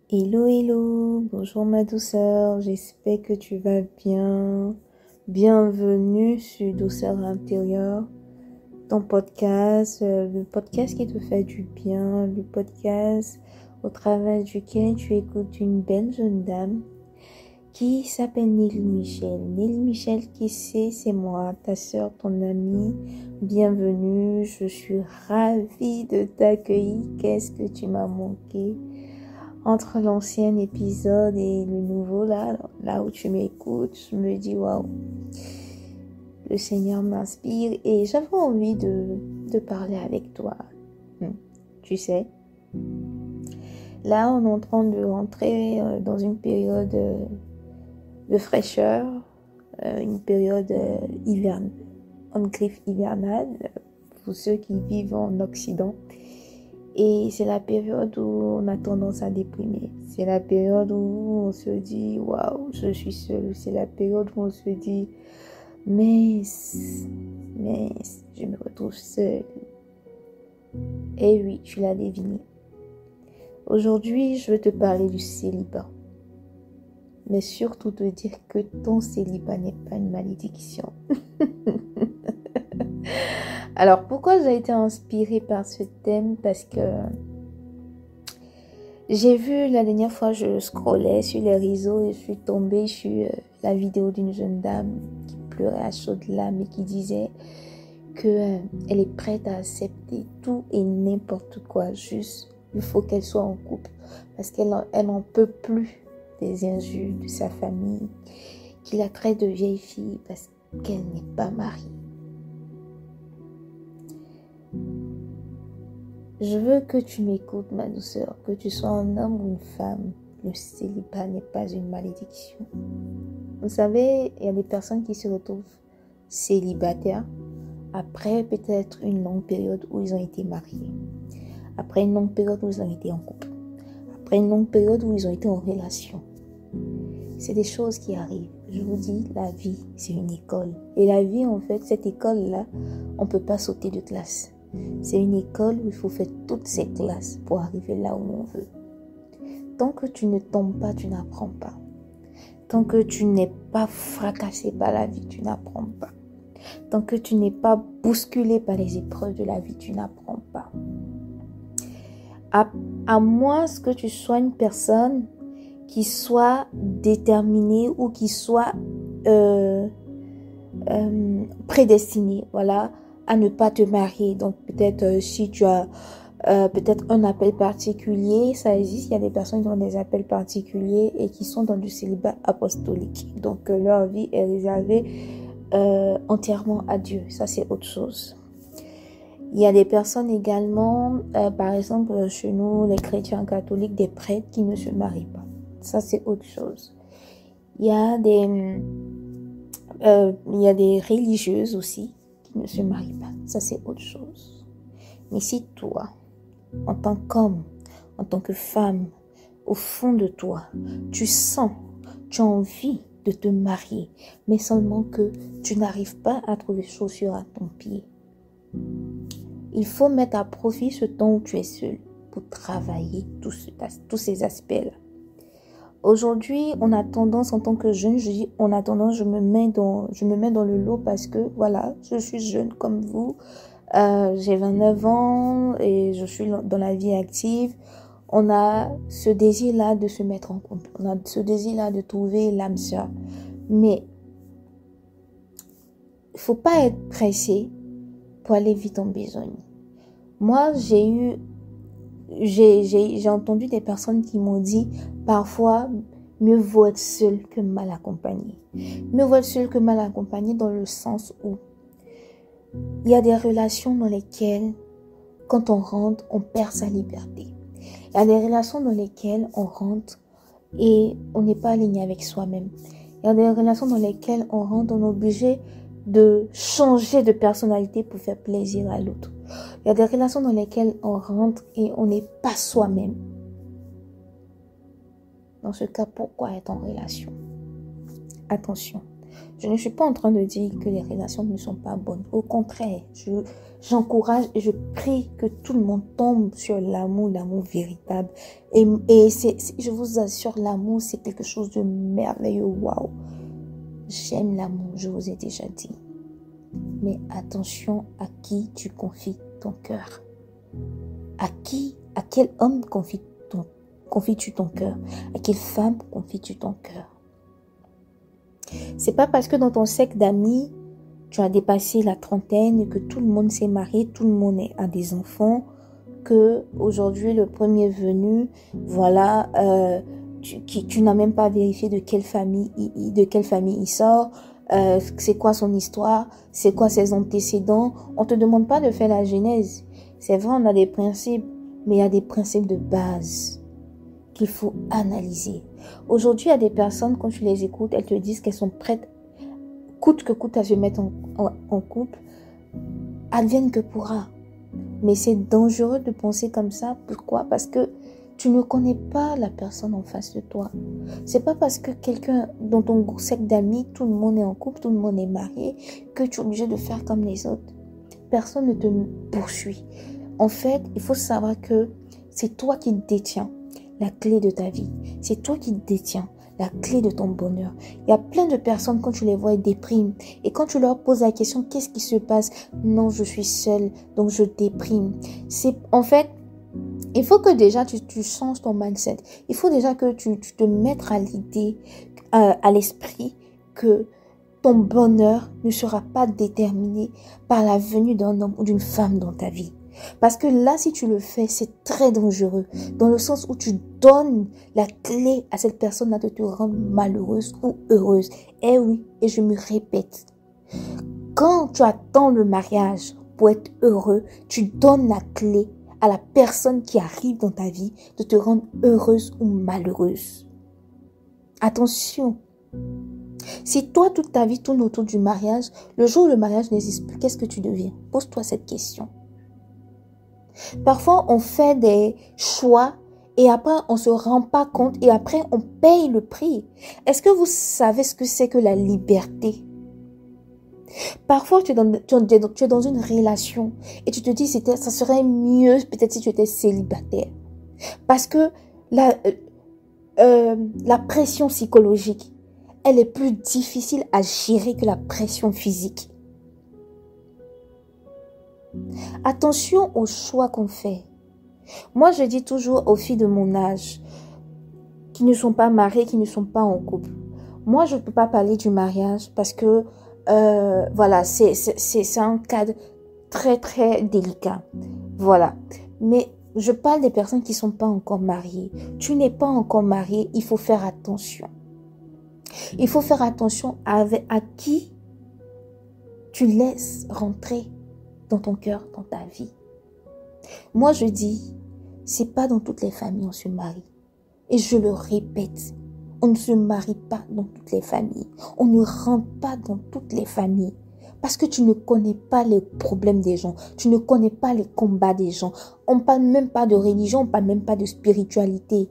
Hello, hello, bonjour ma douceur, j'espère que tu vas bien. Bienvenue sur Douceur intérieure, ton podcast, le podcast qui te fait du bien, le podcast au travers duquel tu écoutes une belle jeune dame qui s'appelle Nelly Michel. Nelly Michel, qui c'est moi, ta soeur, ton amie. Bienvenue, je suis ravie de t'accueillir. Qu'est-ce que tu m'as manqué? Entre l'ancien épisode et le nouveau, là où tu m'écoutes, je me dis, waouh, le Seigneur m'inspire et j'avais envie de parler avec toi. Tu sais, là, on est en train de rentrer dans une période de fraîcheur, une période hivernale, en griffe hivernale, pour ceux qui vivent en Occident. Et c'est la période où on a tendance à déprimer. C'est la période où on se dit, waouh, je suis seule. C'est la période où on se dit, mais je me retrouve seule. Et oui, tu l'as deviné. Aujourd'hui, je veux te parler du célibat. Mais surtout te dire que ton célibat n'est pas une malédiction. Alors, pourquoi j'ai été inspirée par ce thème? Parce que j'ai vu la dernière fois, je scrollais sur les réseaux et je suis tombée sur la vidéo d'une jeune dame qui pleurait à chaudes larmes et qui disait qu'elle est prête à accepter tout et n'importe quoi. Juste, il faut qu'elle soit en couple parce qu'elle n'en peut plus des injures de sa famille, qui la traite de vieille fille parce qu'elle n'est pas mariée. Je veux que tu m'écoutes, ma douceur, que tu sois un homme ou une femme. Le célibat n'est pas une malédiction. Vous savez, il y a des personnes qui se retrouvent célibataires après peut-être une longue période où ils ont été mariés. Après une longue période où ils ont été en couple. Après une longue période où ils ont été en relation. C'est des choses qui arrivent. Je vous dis, la vie, c'est une école. Et la vie, en fait, cette école-là, on ne peut pas sauter de classe. C'est une école où il faut faire toutes ces classes pour arriver là où on veut. Tant que tu ne tombes pas, tu n'apprends pas. Tant que tu n'es pas fracassé par la vie, tu n'apprends pas. Tant que tu n'es pas bousculé par les épreuves de la vie, tu n'apprends pas. À moins que tu sois une personne qui soit déterminée ou qui soit prédestinée, voilà, à ne pas te marier. Donc peut-être si tu as peut-être un appel particulier, ça existe, il y a des personnes qui ont des appels particuliers et qui sont dans du célibat apostolique. Donc leur vie est réservée entièrement à Dieu. Ça, c'est autre chose. Il y a des personnes également, par exemple chez nous, les chrétiens catholiques, des prêtres qui ne se marient pas. Ça, c'est autre chose. Il y a des religieuses aussi qui ne se marient pas. Ça, c'est autre chose. Mais si toi, en tant qu'homme, en tant que femme, au fond de toi, tu sens, tu as envie de te marier, mais seulement que tu n'arrives pas à trouver chaussures à ton pied, il faut mettre à profit ce temps où tu es seul pour travailler tous ces aspects-là. Aujourd'hui, on a tendance, en tant que jeune, je me mets dans le lot parce que, voilà, je suis jeune comme vous, j'ai 29 ans et je suis dans la vie active. On a ce désir-là de se mettre en couple, on a ce désir-là de trouver l'âme sœur. Mais, il faut pas être pressé pour aller vite en besogne. Moi, j'ai entendu des personnes qui m'ont dit, parfois, mieux vaut être seul que mal accompagné. Mieux vaut être seul que mal accompagné dans le sens où il y a des relations dans lesquelles, quand on rentre, on perd sa liberté. Il y a des relations dans lesquelles on rentre et on n'est pas aligné avec soi-même. Il y a des relations dans lesquelles on rentre, on est obligé de changer de personnalité pour faire plaisir à l'autre. Il y a des relations dans lesquelles on rentre et on n'est pas soi-même. Dans ce cas, pourquoi être en relation? Attention, Je ne suis pas en train de dire que les relations ne sont pas bonnes. Au contraire, j'encourage et je prie que tout le monde tombe sur l'amour véritable. Et je vous assure, l'amour, c'est quelque chose de merveilleux. Waouh! J'aime l'amour, je vous ai déjà dit. Mais attention à qui tu confies ton cœur. À quel homme confies-tu ton cœur? À quelle femme confies-tu ton cœur? C'est pas parce que dans ton cercle d'amis, tu as dépassé la trentaine, que tout le monde s'est marié, tout le monde a des enfants, que aujourd'hui le premier venu, voilà, tu n'as même pas vérifié de quelle famille il sort, c'est quoi son histoire, c'est quoi ses antécédents. On te demande pas de faire la genèse. C'est vrai, on a des principes, mais il y a des principes de base qu'il faut analyser. Aujourd'hui, il y a des personnes, quand tu les écoutes, elles te disent qu'elles sont prêtes, coûte que coûte, à se mettre en couple. Advienne que pourra. Mais c'est dangereux de penser comme ça. Pourquoi? Parce que tu ne connais pas la personne en face de toi. C'est pas parce que quelqu'un, dans ton cercle d'amis, tout le monde est en couple, tout le monde est marié, que tu es obligé de faire comme les autres. Personne ne te poursuit. En fait, il faut savoir que c'est toi qui détiens la clé de ta vie. C'est toi qui détiens la clé de ton bonheur. Il y a plein de personnes, quand tu les vois, elles dépriment. Et quand tu leur poses la question, qu'est-ce qui se passe? Non, je suis seule, donc je déprime. En fait, il faut que déjà tu changes ton mindset. Il faut déjà que tu te mettes à l'idée, à l'esprit, que ton bonheur ne sera pas déterminé par la venue d'un homme ou d'une femme dans ta vie. Parce que là, si tu le fais, c'est très dangereux. Dans le sens où tu donnes la clé à cette personne-là de te rendre malheureuse ou heureuse. Eh oui, et je me répète. Quand tu attends le mariage pour être heureux, tu donnes la clé à la personne qui arrive dans ta vie de te rendre heureuse ou malheureuse. Attention. Si toi, toute ta vie tourne autour du mariage, le jour où le mariage n'existe plus, qu'est-ce que tu deviens? Pose-toi cette question. Parfois, on fait des choix et après, on ne se rend pas compte et après, on paye le prix. Est-ce que vous savez ce que c'est que la liberté? Parfois, tu es dans une relation et tu te dis ça serait mieux peut-être si tu étais célibataire. Parce que la pression psychologique, elle est plus difficile à gérer que la pression physique. Attention aux choix qu'on fait. Moi, je dis toujours aux filles de mon âge, qui ne sont pas mariées, qui ne sont pas en couple. Moi, je ne peux pas parler du mariage parce que, voilà, c'est un cadre très, très délicat. Voilà. Mais je parle des personnes qui ne sont pas encore mariées. Tu n'es pas encore marié, il faut faire attention. Il faut faire attention à qui tu laisses rentrer dans ton cœur, dans ta vie. Moi, je dis, c'est pas dans toutes les familles on se marie. Et je le répète, on ne se marie pas dans toutes les familles. On ne rentre pas dans toutes les familles. Parce que tu ne connais pas les problèmes des gens. Tu ne connais pas les combats des gens. On ne parle même pas de religion, on ne parle même pas de spiritualité.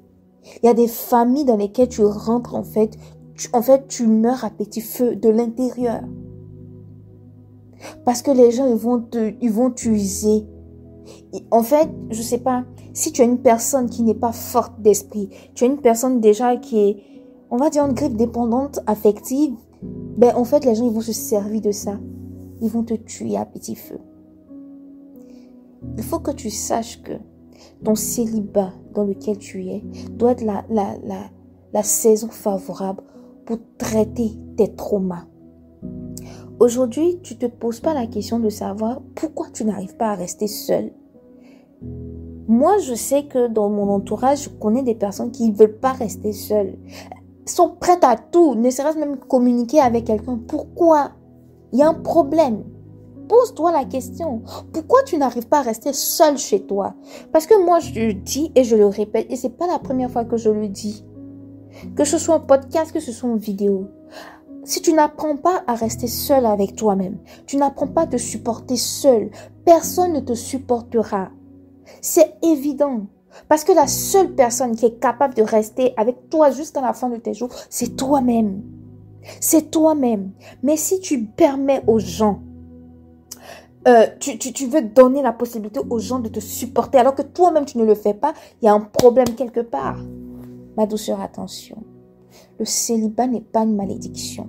Il y a des familles dans lesquelles tu rentres, en fait, tu meurs à petit feu de l'intérieur. Parce que les gens, ils vont t'user. En fait, je sais pas, si tu es une personne qui n'est pas forte d'esprit, tu es une personne déjà qui est, on va dire, une grippe dépendante affective, ben en fait, les gens, ils vont se servir de ça. Ils vont te tuer à petit feu. Il faut que tu saches que ton célibat dans lequel tu es doit être la saison favorable pour traiter tes traumas. Aujourd'hui, tu ne te poses pas la question de savoir pourquoi tu n'arrives pas à rester seule. Moi, je sais que dans mon entourage, je connais des personnes qui ne veulent pas rester seules. Sont prêtes à tout, ne serait-ce même communiquer avec quelqu'un. Pourquoi? Il y a un problème. Pose-toi la question. Pourquoi tu n'arrives pas à rester seule chez toi? Parce que moi, je le dis et je le répète, et ce n'est pas la première fois que je le dis. Que ce soit en podcast, que ce soit en vidéo. Si tu n'apprends pas à rester seul avec toi-même, tu n'apprends pas à te supporter seul, personne ne te supportera. C'est évident. Parce que la seule personne qui est capable de rester avec toi jusqu'à la fin de tes jours, c'est toi-même. C'est toi-même. Mais si tu permets aux gens, tu veux donner la possibilité aux gens de te supporter alors que toi-même tu ne le fais pas, il y a un problème quelque part. Ma douceur, attention. Le célibat n'est pas une malédiction.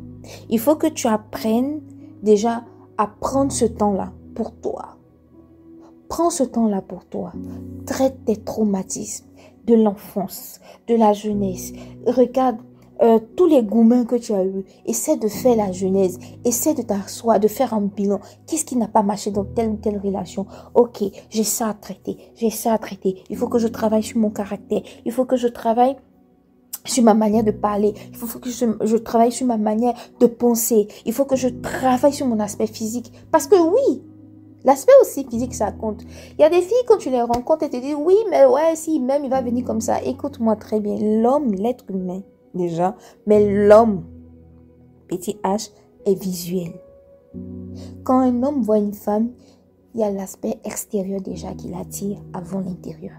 Il faut que tu apprennes déjà à prendre ce temps-là pour toi. Prends ce temps-là pour toi. Traite tes traumatismes de l'enfance, de la jeunesse. Regarde tous les gourmands que tu as eus. Essaie de faire la jeunesse. Essaie de t'asseoir, de faire un bilan. Qu'est-ce qui n'a pas marché dans telle ou telle relation? Ok, j'ai ça à traiter. J'ai ça à traiter. Il faut que je travaille sur mon caractère. Il faut que je travaille sur ma manière de parler. Il faut que je travaille sur ma manière de penser. Il faut que je travaille sur mon aspect physique. Parce que oui, l'aspect aussi physique, ça compte. Il y a des filles, quand tu les rencontres, elles te disent, oui, mais ouais, si même il va venir comme ça. Écoute-moi très bien. L'homme, l'être humain, déjà, mais l'homme, petit H, est visuel. Quand un homme voit une femme, il y a l'aspect extérieur déjà qui l'attire avant l'intérieur.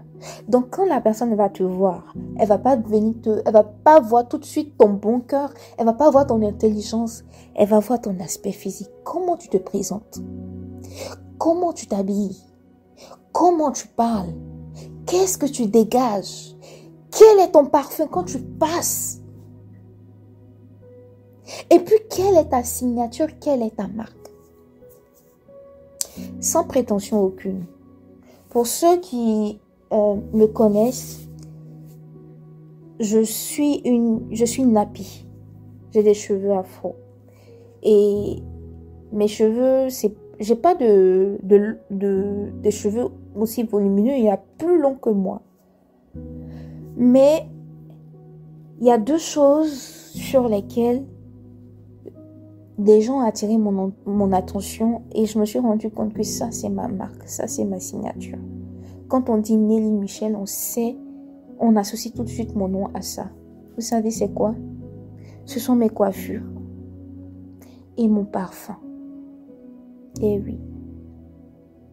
Donc, quand la personne va te voir, elle va pas voir tout de suite ton bon cœur, elle va pas voir ton intelligence, elle va voir ton aspect physique. Comment tu te présentes? Comment tu t'habilles? Comment tu parles? Qu'est-ce que tu dégages? Quel est ton parfum quand tu passes? Et puis, quelle est ta signature? Quelle est ta marque? Sans prétention aucune. Pour ceux qui me connaissent, je suis une nappie. J'ai des cheveux afro. Et mes cheveux, j'ai pas de cheveux aussi volumineux. Il y a plus long que moi. Mais il y a deux choses sur lesquelles des gens ont attiré mon attention et je me suis rendu compte que ça, c'est ma marque, ça, c'est ma signature. Quand on dit Nelly Michel, on associe tout de suite mon nom à ça. Vous savez c'est quoi? Ce sont mes coiffures et mon parfum. Et oui,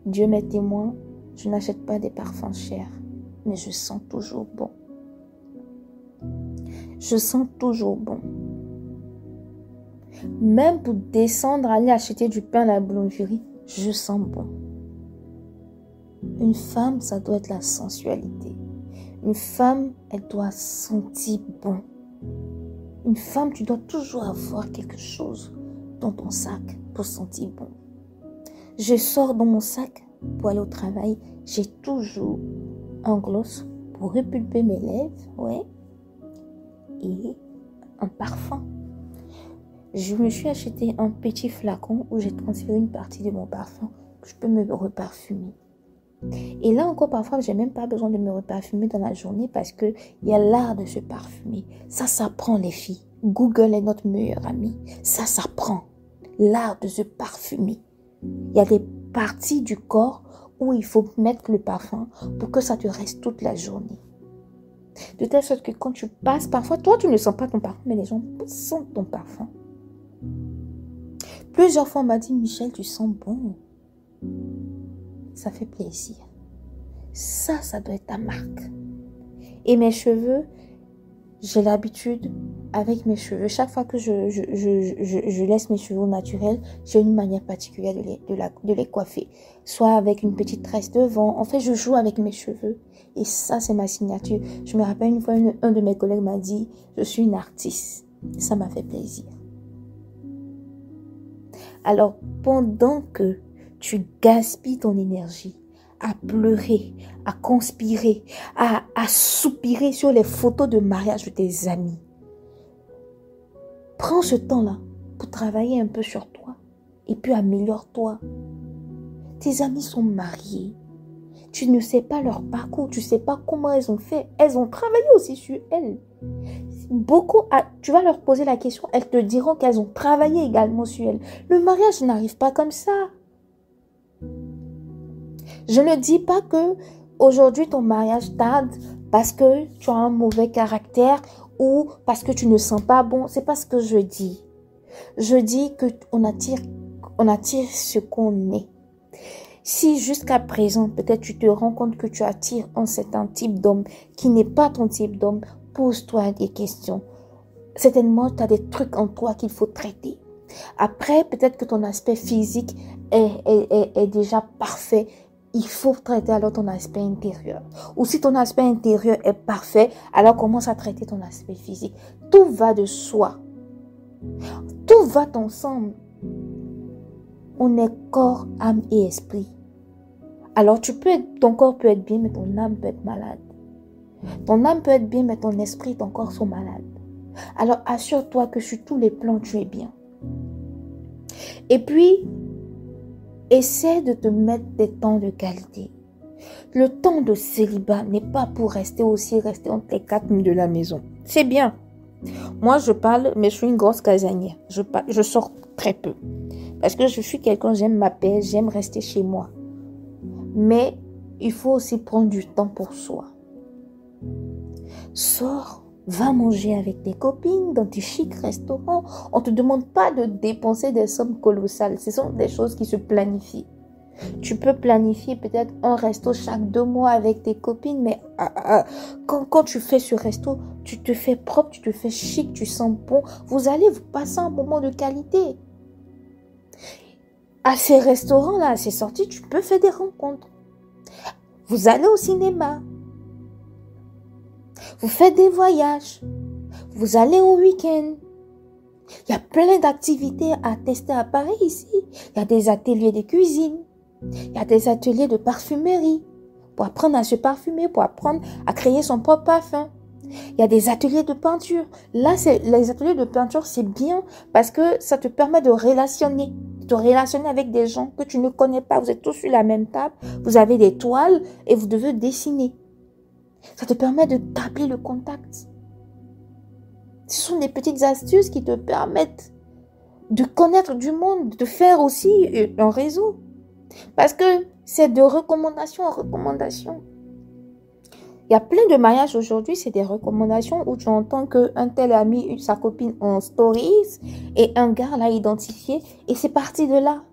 Dieu m'est témoin, je n'achète pas des parfums chers, mais je sens toujours bon. Je sens toujours bon. Même pour descendre, aller acheter du pain à la boulangerie, je sens bon. Une femme, ça doit être la sensualité. Une femme, elle doit sentir bon. Une femme, tu dois toujours avoir quelque chose dans ton sac pour sentir bon. Je sors dans mon sac pour aller au travail. J'ai toujours un gloss pour repulper mes lèvres, ouais, et un parfum. Je me suis acheté un petit flacon où j'ai transféré une partie de mon parfum que je peux me reparfumer. Et là encore, parfois, j'ai même pas besoin de me reparfumer dans la journée parce que il y a l'art de se parfumer. Ça s'apprend, les filles. Google est notre meilleur ami. Ça s'apprend. L'art de se parfumer. Il y a des parties du corps où il faut mettre le parfum pour que ça te reste toute la journée. De telle sorte que quand tu passes, parfois, toi, tu ne sens pas ton parfum, mais les gens sentent ton parfum. Plusieurs fois, on m'a dit, Michel, tu sens bon. Ça fait plaisir. Ça doit être ta marque. Et mes cheveux, j'ai l'habitude avec mes cheveux. Chaque fois que je laisse mes cheveux naturels, j'ai une manière particulière de les coiffer. Soit avec une petite tresse devant. En fait, je joue avec mes cheveux. Et ça, c'est ma signature. Je me rappelle une fois, un de mes collègues m'a dit, je suis une artiste. Ça m'a fait plaisir. Alors, pendant que tu gaspilles ton énergie à pleurer, à conspirer, à soupirer sur les photos de mariage de tes amis, prends ce temps-là pour travailler un peu sur toi et puis améliore-toi. Tes amis sont mariés. Tu ne sais pas leur parcours, tu ne sais pas comment elles ont fait. Elles ont travaillé aussi sur elles. Tu vas leur poser la question, elles te diront qu'elles ont travaillé également sur elles. Le mariage n'arrive pas comme ça. Je ne dis pas que aujourd'hui ton mariage tarde parce que tu as un mauvais caractère ou parce que tu ne sens pas bon. C'est pas ce que je dis. Je dis que on attire ce qu'on est. Si jusqu'à présent, peut-être tu te rends compte que tu attires un certain type d'homme qui n'est pas ton type d'homme, pose-toi des questions. certainement, tu as des trucs en toi qu'il faut traiter. Après, peut-être que ton aspect physique est déjà parfait. Il faut traiter alors ton aspect intérieur. Ou si ton aspect intérieur est parfait, alors commence à traiter ton aspect physique. Tout va de soi. Tout va ensemble. On est corps, âme et esprit. Alors ton corps peut être bien, mais ton âme peut être malade. Ton âme peut être bien, mais ton esprit et ton corps sont malades. Alors assure-toi que sur tous les plans, tu es bien. Et puis, essaie de te mettre des temps de qualité. Le temps de célibat n'est pas pour rester entre les quatre murs de la maison. C'est bien. Moi, je parle, mais je suis une grosse casanière. Je sors très peu. Parce que je suis quelqu'un, j'aime ma paix, j'aime rester chez moi. Mais il faut aussi prendre du temps pour soi. Sors, va manger avec tes copines dans tes chics restaurants. On ne te demande pas de dépenser des sommes colossales. Ce sont des choses qui se planifient. Tu peux planifier peut-être un resto chaque 2 mois avec tes copines, mais quand tu fais ce resto, tu te fais propre, tu te fais chic, tu sens bon. Vous allez vous passer un moment de qualité. À ces restaurants-là, à ces sorties, tu peux faire des rencontres. Vous allez au cinéma. Vous faites des voyages. Vous allez au week-end. Il y a plein d'activités à tester à Paris ici. Il y a des ateliers de cuisine. Il y a des ateliers de parfumerie. Pour apprendre à se parfumer, pour apprendre à créer son propre parfum. Il y a des ateliers de peinture. Là, les ateliers de peinture, c'est bien parce que ça te permet de relationner avec des gens que tu ne connais pas. Vous êtes tous sur la même table, vous avez des toiles et vous devez dessiner. Ça te permet de tabler le contact. Ce sont des petites astuces qui te permettent de connaître du monde, de faire aussi un réseau. Parce que c'est de recommandation en recommandation. Il y a plein de mariages aujourd'hui, c'est des recommandations où tu entends qu'un tel a mis sa copine en stories et un gars l'a identifié et c'est parti de là.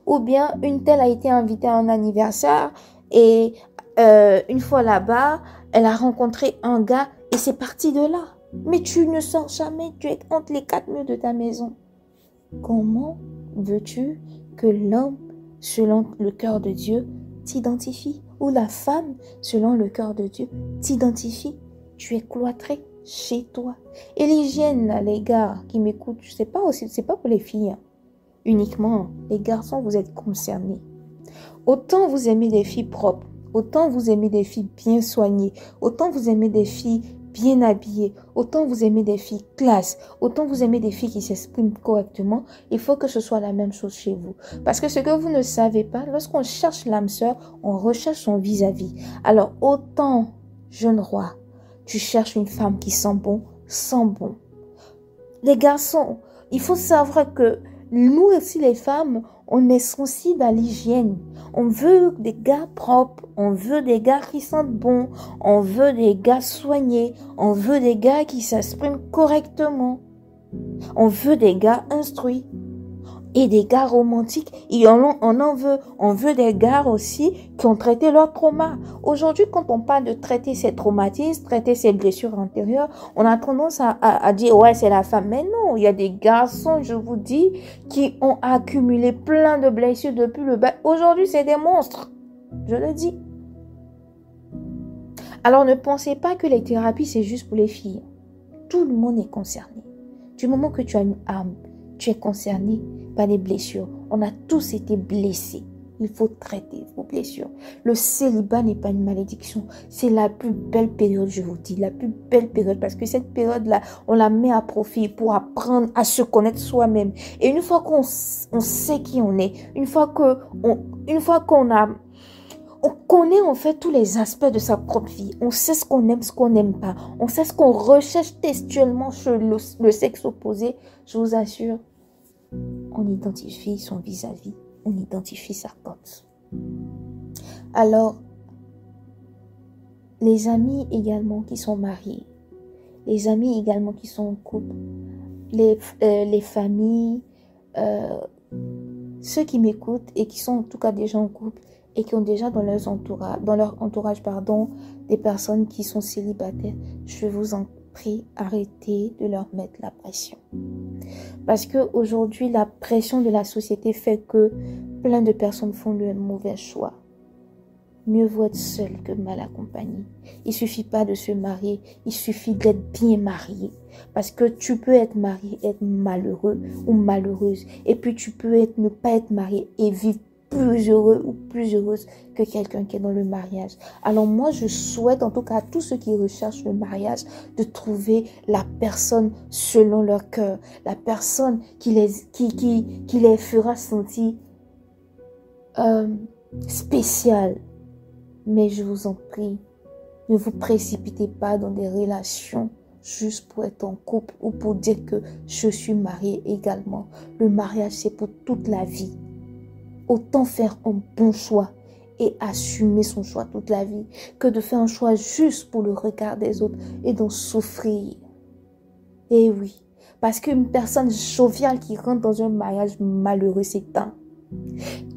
Ou bien une telle a été invitée à un anniversaire et une fois là-bas, elle a rencontré un gars et c'est parti de là. Mais tu ne sors jamais, tu es entre les quatre murs de ta maison. Comment veux-tu que l'homme, selon le cœur de Dieu, t'identifie? Ou la femme, selon le cœur de Dieu, t'identifie? Tu es cloîtré chez toi. Et l'hygiène, là, les gars qui m'écoutent, c'est pas pour les filles, hein. Uniquement, les garçons, vous êtes concernés. Autant vous aimez des filles propres, autant vous aimez des filles bien soignées, autant vous aimez des filles bien habillées, autant vous aimez des filles classe, autant vous aimez des filles qui s'expriment correctement, il faut que ce soit la même chose chez vous. Parce que ce que vous ne savez pas, lorsqu'on cherche l'âme sœur, on recherche son vis-à-vis. Alors autant, jeune roi, tu cherches une femme qui sent bon. Les garçons, il faut savoir que nous aussi les femmes, on est sensible à l'hygiène. On veut des gars propres, on veut des gars qui sentent bon, on veut des gars soignés, on veut des gars qui s'expriment correctement. On veut des gars instruits et des gars romantiques. Et on en veut. On veut des gars aussi qui ont traité leur trauma. Aujourd'hui, quand on parle de traiter ses traumatismes, traiter ses blessures antérieures, on a tendance à dire, ouais, c'est la femme. Mais non, il y a des garçons, je vous dis, qui ont accumulé plein de blessures depuis le bas. Aujourd'hui, c'est des monstres. Je le dis. Alors, ne pensez pas que les thérapies, c'est juste pour les filles. Tout le monde est concerné. Du moment que tu as une âme, tu es concerné par les blessures. On a tous été blessés. Il faut traiter vos blessures. Le célibat n'est pas une malédiction. C'est la plus belle période, je vous dis. La plus belle période. Parce que cette période-là, on la met à profit pour apprendre à se connaître soi-même. Et une fois qu'on sait qui on est, une fois on connaît en fait tous les aspects de sa propre vie. On sait ce qu'on aime, ce qu'on n'aime pas. On sait ce qu'on recherche textuellement chez le sexe opposé. Je vous assure, on identifie son vis-à-vis. On identifie sa cote. Alors, les amis également qui sont mariés, les amis également qui sont en couple, les familles, ceux qui m'écoutent et qui sont en tout cas déjà en couple, et qui ont déjà dans leur entourage, des personnes qui sont célibataires, je vais vous en prie, arrêtez de leur mettre la pression. Parce qu'aujourd'hui, la pression de la société fait que plein de personnes font le mauvais choix. Mieux vaut être seul que mal accompagné. Il suffit pas de se marier, il suffit d'être bien marié. Parce que tu peux être marié, être malheureux ou malheureuse. Et puis tu peux ne pas être marié et vivre plus heureux ou plus heureuse que quelqu'un qui est dans le mariage. Alors moi, je souhaite en tout cas à tous ceux qui recherchent le mariage de trouver la personne selon leur cœur. La personne qui les fera sentir spéciales. Mais je vous en prie, ne vous précipitez pas dans des relations juste pour être en couple ou pour dire que je suis mariée également. Le mariage, c'est pour toute la vie. Autant faire un bon choix et assumer son choix toute la vie que de faire un choix juste pour le regard des autres et d'en souffrir. Et oui, parce qu'une personne joviale qui rentre dans un mariage malheureux s'éteint.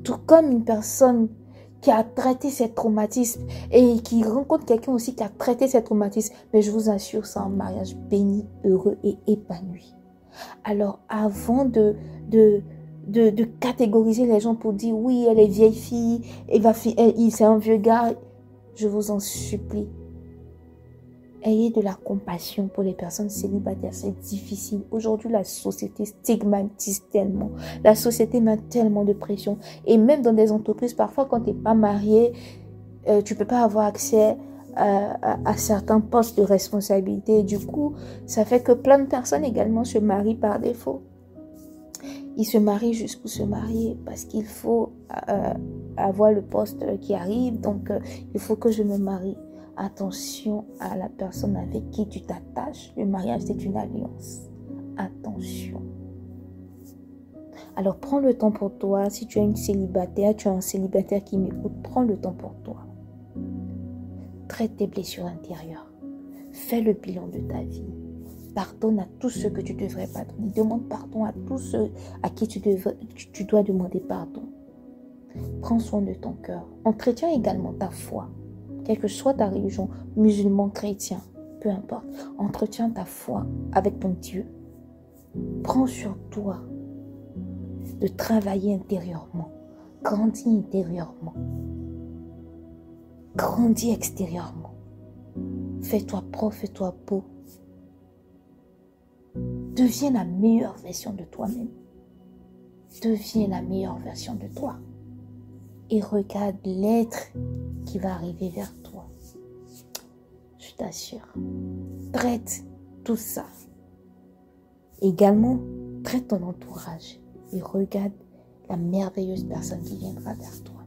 Tout comme une personne qui a traité ses traumatismes et qui rencontre quelqu'un aussi qui a traité ses traumatismes. Mais je vous assure, c'est un mariage béni, heureux et épanoui. Alors, avant de catégoriser les gens pour dire oui, elle est vieille fille, c'est un vieux gars, je vous en supplie. Ayez de la compassion pour les personnes célibataires, c'est difficile. Aujourd'hui, la société stigmatise tellement. La société met tellement de pression. Et même dans des entreprises, parfois quand tu n'es pas marié, tu ne peux pas avoir accès à certains postes de responsabilité. Et du coup, ça fait que plein de personnes également se marient par défaut. Ils se marient juste pour se marier parce qu'il faut avoir le poste qui arrive. Donc, il faut que je me marie. Attention à la personne avec qui tu t'attaches. Le mariage, c'est une alliance. Attention. Alors, prends le temps pour toi. Si tu es une célibataire, tu es un célibataire qui m'écoute, prends le temps pour toi. Traite tes blessures intérieures. Fais le bilan de ta vie. Pardonne à tous ceux que tu devrais pardonner. Demande pardon à tous ceux à qui tu dois demander pardon. Prends soin de ton cœur. Entretiens également ta foi. Quelle que soit ta religion, musulman, chrétien, peu importe. Entretiens ta foi avec ton Dieu. Prends sur toi de travailler intérieurement. Grandis intérieurement. Grandis extérieurement. Fais-toi propre, fais-toi beau. Deviens la meilleure version de toi-même. Deviens la meilleure version de toi. Et regarde l'être qui va arriver vers toi. Je t'assure. Traite tout ça. Également, traite ton entourage. Et regarde la merveilleuse personne qui viendra vers toi.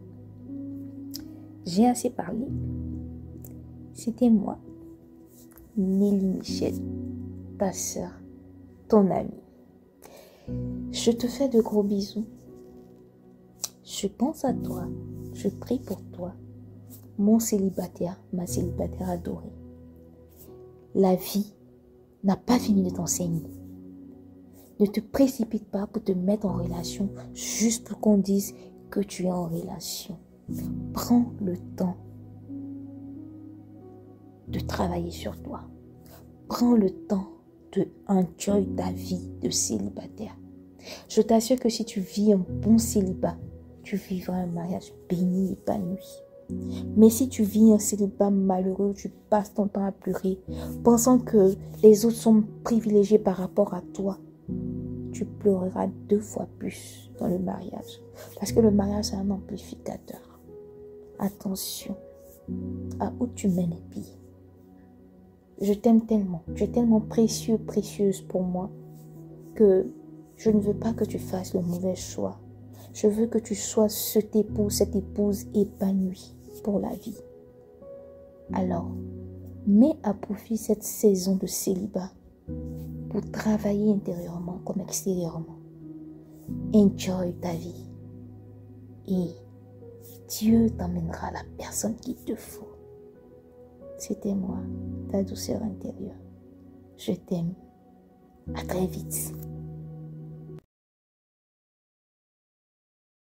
J'ai assez parlé. C'était moi, Nelly Michel, ta sœur, ton amie. Je te fais de gros bisous. Je pense à toi. Je prie pour toi. Mon célibataire, ma célibataire adorée. La vie n'a pas fini de t'enseigner. Ne te précipite pas pour te mettre en relation juste pour qu'on dise que tu es en relation. Prends le temps de travailler sur toi. Prends le temps de enjoy ta vie de célibataire. Je t'assure que si tu vis un bon célibat, tu vivras un mariage béni et épanoui. Mais si tu vis un célibat malheureux, tu passes ton temps à pleurer, pensant que les autres sont privilégiés par rapport à toi, tu pleureras 2 fois plus dans le mariage. Parce que le mariage, c'est un amplificateur. Attention à où tu mènes les pieds. Je t'aime tellement. Tu es tellement précieux, précieuse pour moi que je ne veux pas que tu fasses le mauvais choix. Je veux que tu sois cet époux, cette épouse épanouie pour la vie. Alors, mets à profit cette saison de célibat pour travailler intérieurement comme extérieurement. Enjoy ta vie. Et Dieu t'emmènera la personne qu'il te faut. C'était moi, ta douceur intérieure. Je t'aime. À très vite.